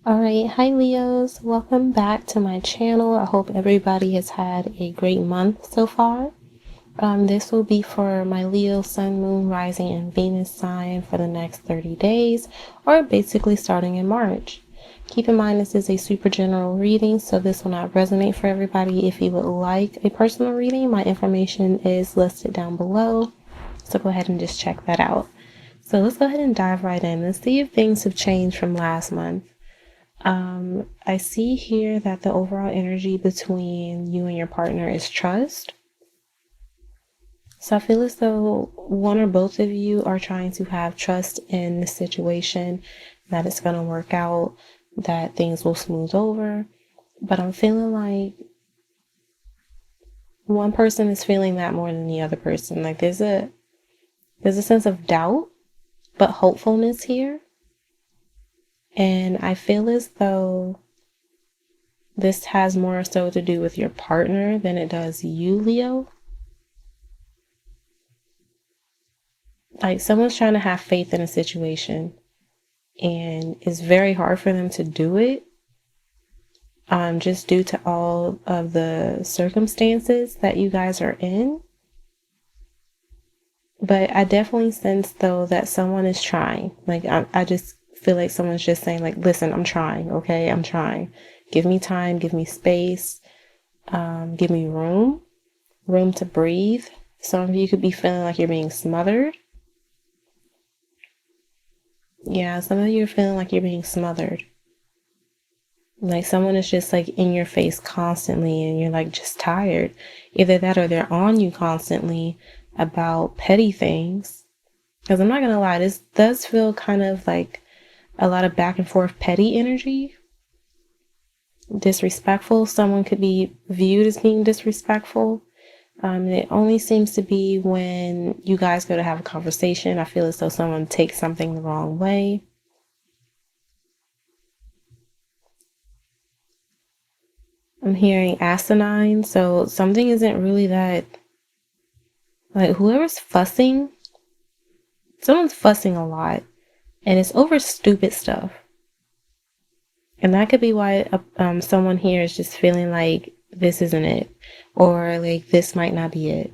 Alright, hi Leos, welcome back to my channel. I hope everybody has had a great month so far. This will be for my Leo, Sun, Moon, Rising, and Venus sign for the next 30 days, or basically starting in March. Keep in mind this is a super general reading, so this will not resonate for everybody. If you would like a personal reading, my information is listed down below, so go ahead and just check that out. So let's go ahead and dive right in. Let's see if things have changed from last month. I see here that the overall energy between you and your partner is trust. So I feel as though one or both of you are trying to have trust in the situation, that it's going to work out, that things will smooth over. But I'm feeling like one person is feeling that more than the other person. Like there's a sense of doubt, but hopefulness here. And I feel as though this has more so to do with your partner than it does you, Leo. Like someone's trying to have faith in a situation and it's very hard for them to do it, just due to all of the circumstances that you guys are in. But I definitely sense though that someone is trying. Like I just feel like someone's just saying like, listen, I'm trying. Okay. I'm trying. Give me time, give me space, give me room to breathe. Some of you could be feeling like you're being smothered. Yeah, some of you are feeling like you're being smothered. Like someone is just like in your face constantly and you're like just tired. Either that or they're on you constantly about petty things. Because I'm not going to lie, this does feel kind of like a lot of back and forth petty energy. Disrespectful. Someone could be viewed as being disrespectful. It only seems to be when you guys go to have a conversation. I feel as though someone takes something the wrong way. I'm hearing asinine, so something isn't really that, like whoever's fussing, someone's fussing a lot and it's over stupid stuff. And that could be why someone here is just feeling like this isn't it, or like this might not be it.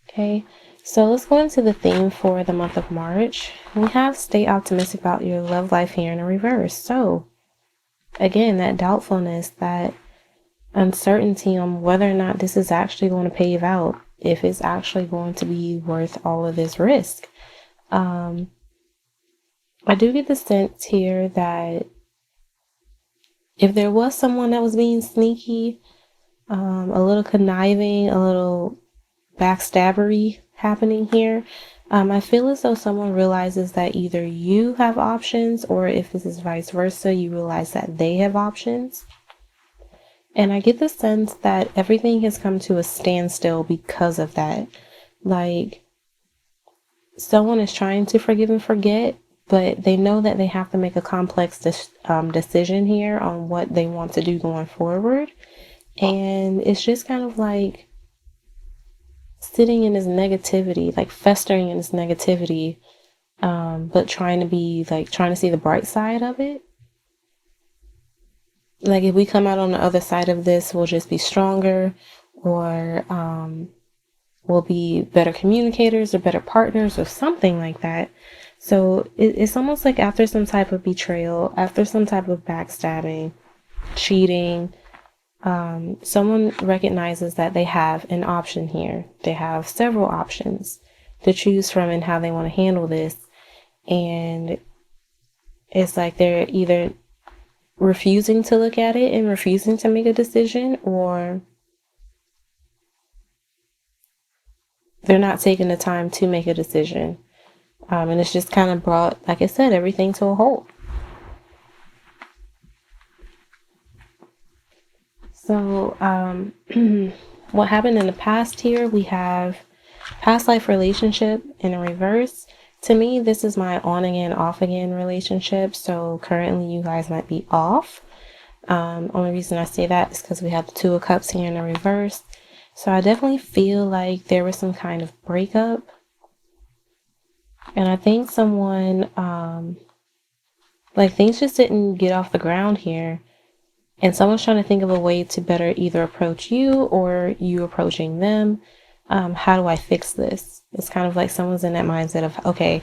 Okay, so let's go into the theme for the month of March. We have stay optimistic about your love life here in a reverse. So again, that doubtfulness, that uncertainty on whether or not this is actually going to pave out, if it's actually going to be worth all of this risk. I do get the sense here that if there was someone that was being sneaky, a little conniving, a little backstabbery happening here, I feel as though someone realizes that either you have options, or if this is vice versa, you realize that they have options. And I get the sense that everything has come to a standstill because of that. Like, someone is trying to forgive and forget, but they know that they have to make a complex decision here on what they want to do going forward. And it's just kind of like sitting in this negativity, like festering in this negativity, but trying to see the bright side of it. Like if we come out on the other side of this, we'll just be stronger, or we'll be better communicators or better partners or something like that. So it's almost like after some type of betrayal, after some type of backstabbing, cheating, someone recognizes that they have an option here. They have several options to choose from and how they want to handle this. And it's like they're either refusing to look at it and refusing to make a decision, or they're not taking the time to make a decision. And it's just kind of brought, like I said, everything to a halt. So, what happened in the past here, we have past life relationship in a reverse. To me, this is my on again, off again relationship. So currently you guys might be off. Only reason I say that is because we have the Two of Cups here in a reverse. So I definitely feel like there was some kind of breakup. And I think someone Like things just didn't get off the ground here. And someone's trying to think of a way to better either approach you or you approaching them. How do I fix this? It's kind of like someone's in that mindset of, okay,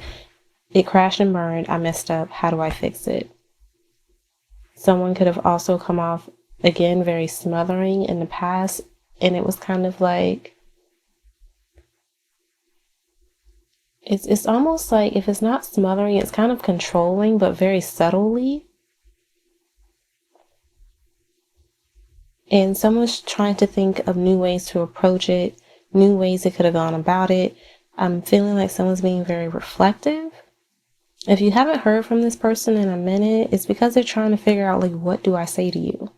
it crashed and burned. I messed up. How do I fix it? Someone could have also come off, again, very smothering in the past. And it was kind of like, it's almost like if it's not smothering, it's kind of controlling, but very subtly. And someone's trying to think of new ways to approach it, new ways they could have gone about it. I'm feeling like someone's being very reflective. If you haven't heard from this person in a minute, it's because they're trying to figure out, like, what do I say to you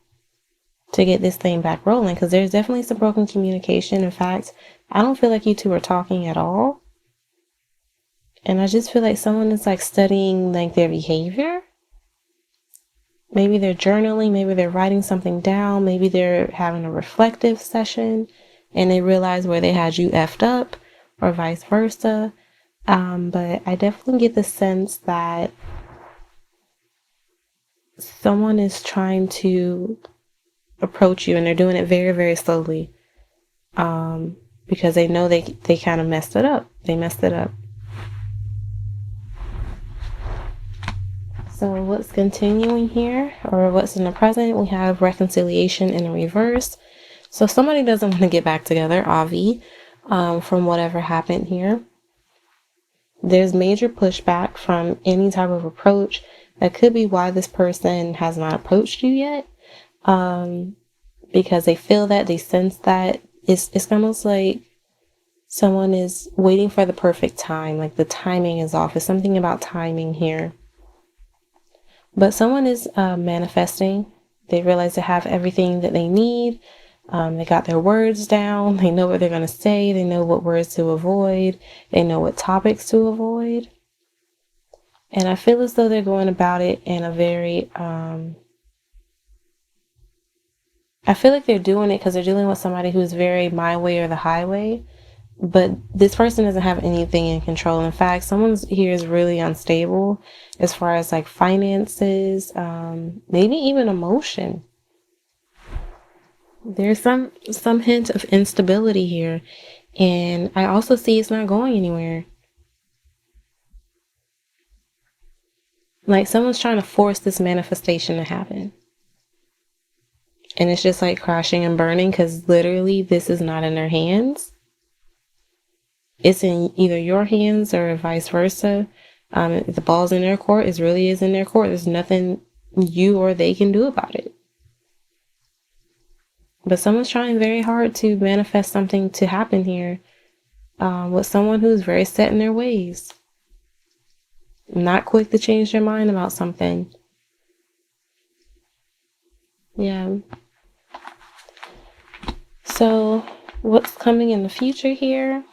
to get this thing back rolling? Because there's definitely some broken communication. In fact, I don't feel like you two are talking at all. And I just feel like someone is like studying like their behavior. Maybe they're journaling, maybe they're writing something down, maybe they're having a reflective session and they realize where they had you effed up or vice versa. But I definitely get the sense that someone is trying to approach you and they're doing it very, very slowly. Because they know they kind of messed it up. They messed it up. So what's continuing here, or what's in the present, we have reconciliation in the reverse. So somebody doesn't want to get back together, Avi, from whatever happened here. There's major pushback from any type of approach. That could be why this person has not approached you yet. Because they feel that, they sense that. It's almost like someone is waiting for the perfect time. Like the timing is off. It's something about timing here. But someone is manifesting. They realize they have everything that they need. They got their words down. They know what they're going to say. They know what words to avoid. They know what topics to avoid. And I feel as though they're going about it in a very... I feel like they're doing it because they're dealing with somebody who's very my way or the highway. But this person doesn't have anything in control. In fact, someone here is really unstable as far as like finances, maybe even emotion. There's some hint of instability here. And I also see it's not going anywhere. Like someone's trying to force this manifestation to happen. And it's just like crashing and burning because literally this is not in their hands. It's in either your hands or vice versa. If the ball's in their court, it really is in their court. There's nothing you or they can do about it. But someone's trying very hard to manifest something to happen here with someone who's very set in their ways. Not quick to change their mind about something. Yeah. So what's coming in the future here?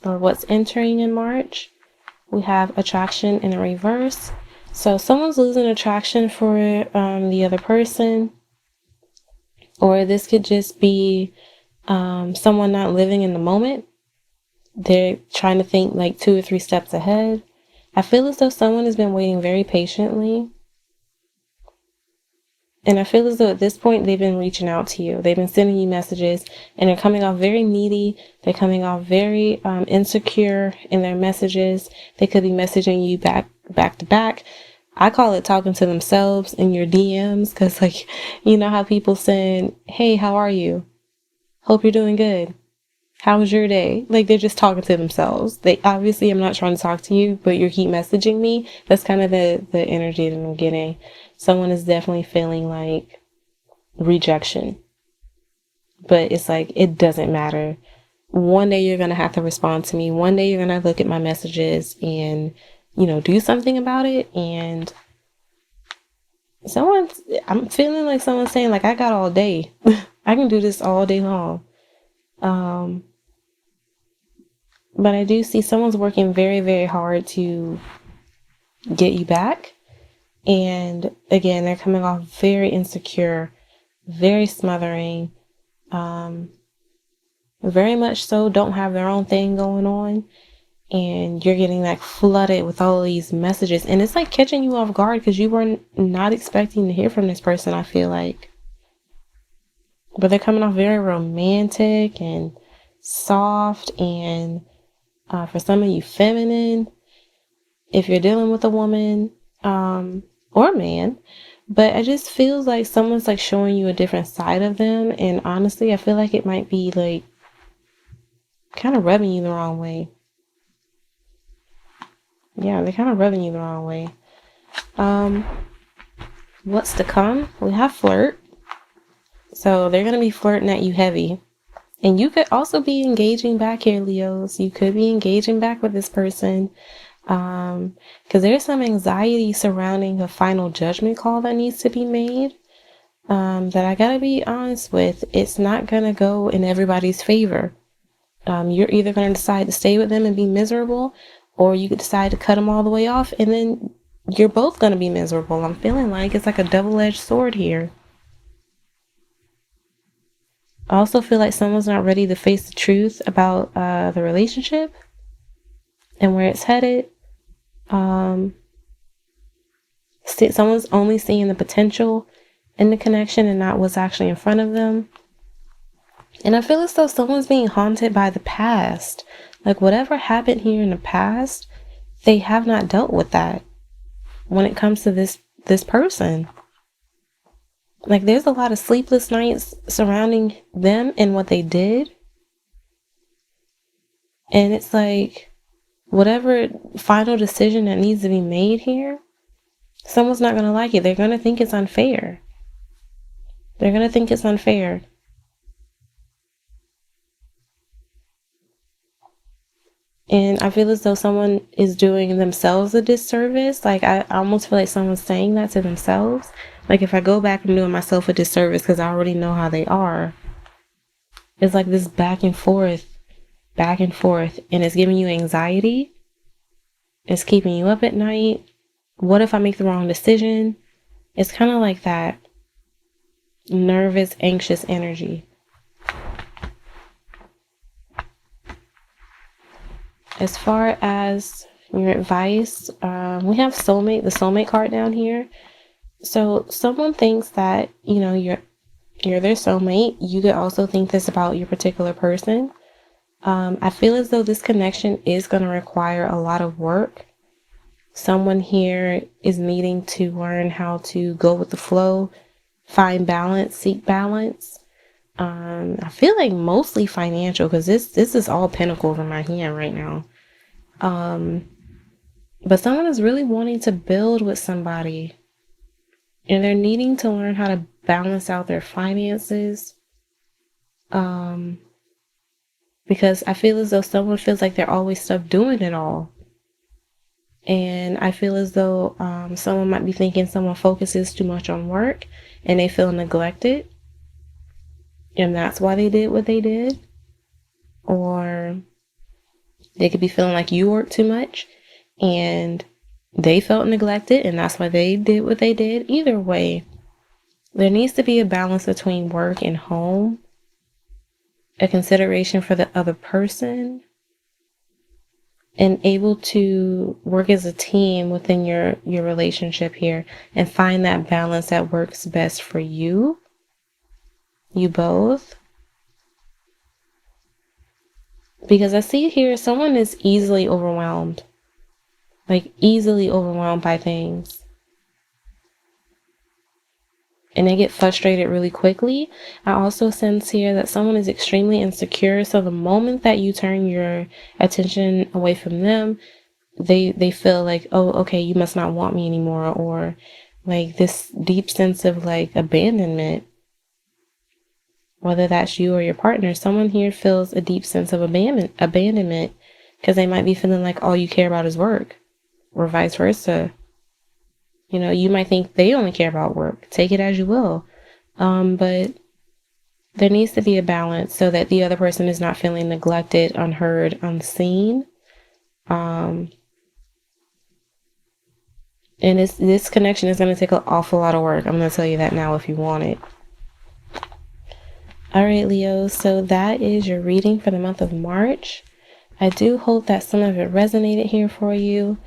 Or what's entering in March? We have attraction in a reverse. So someone's losing attraction for the other person. Or this could just be someone not living in the moment. They're trying to think like 2 or 3 steps ahead. I feel as though someone has been waiting very patiently. And I feel as though at this point, they've been reaching out to you. They've been sending you messages and they're coming off very needy. They're coming off very insecure in their messages. They could be messaging you back to back. I call it talking to themselves in your DMs. Cause like, you know how people send, hey, how are you? Hope you're doing good. How was your day? Like they're just talking to themselves. They obviously, I'm not trying to talk to you, but you keep messaging me. That's kind of the energy that I'm getting. Someone is definitely feeling like rejection, but it's like, it doesn't matter. One day you're going to have to respond to me. One day you're going to look at my messages and, you know, do something about it. And I'm feeling like someone's saying like, I got all day. I can do this all day long. But I do see someone's working very, very hard to get you back. And again, they're coming off very insecure, very smothering, very much so don't have their own thing going on. and you're getting like flooded with all of these messages, and it's like catching you off guard because you were not expecting to hear from this person, I feel like. But they're coming off very romantic and soft, and for some of you, feminine, if you're dealing with a woman or a man. But it just feels like someone's like showing you a different side of them, and honestly, I feel like it might be like kind of rubbing you the wrong way. Yeah, they're kind of rubbing you the wrong way. What's to come? We have flirt. So they're going to be flirting at you heavy. And you could also be engaging back here, Leos. You could be engaging back with this person. Because there's some anxiety surrounding a final judgment call that needs to be made. That I gotta be honest with. It's not going to go in everybody's favor. You're either going to decide to stay with them and be miserable, or you could decide to cut them all the way off, and then you're both going to be miserable. I'm feeling like it's like a double-edged sword here. I also feel like someone's not ready to face the truth about the relationship and where it's headed. Someone's only seeing the potential in the connection and not what's actually in front of them. And I feel as though someone's being haunted by the past. Like whatever happened here in the past, they have not dealt with that when it comes to this person. Like there's a lot of sleepless nights surrounding them and what they did. And it's like whatever final decision that needs to be made here, someone's not going to like it. They're going to think it's unfair. They're going to think it's unfair. And I feel as though someone is doing themselves a disservice. Like I almost feel like someone's saying that to themselves. Like if I go back and doing myself a disservice because I already know how they are. It's like this back and forth, and it's giving you anxiety. It's keeping you up at night. What if I make the wrong decision? It's kind of like that nervous, anxious energy. As far as your advice, we have soulmate, the soulmate card down here. So someone thinks that, you're their soulmate. You could also think this about your particular person. I feel as though this connection is going to require a lot of work. Someone here is needing to learn how to go with the flow, find balance, seek balance. I feel like mostly financial, because this is all pentacles in my hand right now. But someone is really wanting to build with somebody, and they're needing to learn how to balance out their finances. Because I feel as though someone feels like they're always stuck doing it all. And I feel as though someone might be thinking someone focuses too much on work and they feel neglected. And that's why they did what they did. Or they could be feeling like you work too much and they felt neglected and that's why they did what they did. Either way, there needs to be a balance between work and home, a consideration for the other person, and able to work as a team within your relationship here and find that balance that works best for you both. Because I see here someone is easily overwhelmed, like easily overwhelmed by things. And they get frustrated really quickly. I also sense here that someone is extremely insecure. So the moment that you turn your attention away from them, they feel like, oh, okay, you must not want me anymore. Or like this deep sense of like abandonment. Whether that's you or your partner, someone here feels a deep sense of abandonment because they might be feeling like all you care about is work, or vice versa. You might think they only care about work. Take it as you will. But there needs to be a balance so that the other person is not feeling neglected, unheard, unseen. And this connection is going to take an awful lot of work. I'm going to tell you that now if you want it. All right, Leo. So that is your reading for the month of March. I do hope that some of it resonated here for you.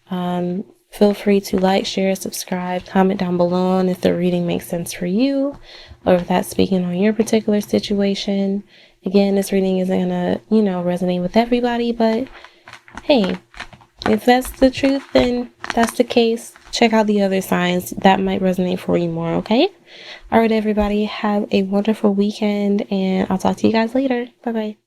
Feel free to like, share, subscribe, comment down below on if the reading makes sense for you or if that's speaking on your particular situation. Again, this reading isn't gonna, resonate with everybody, but hey, if that's the truth, then that's the case. Check out the other signs that might resonate for you more, okay? All right, everybody, have a wonderful weekend, and I'll talk to you guys later. Bye-bye.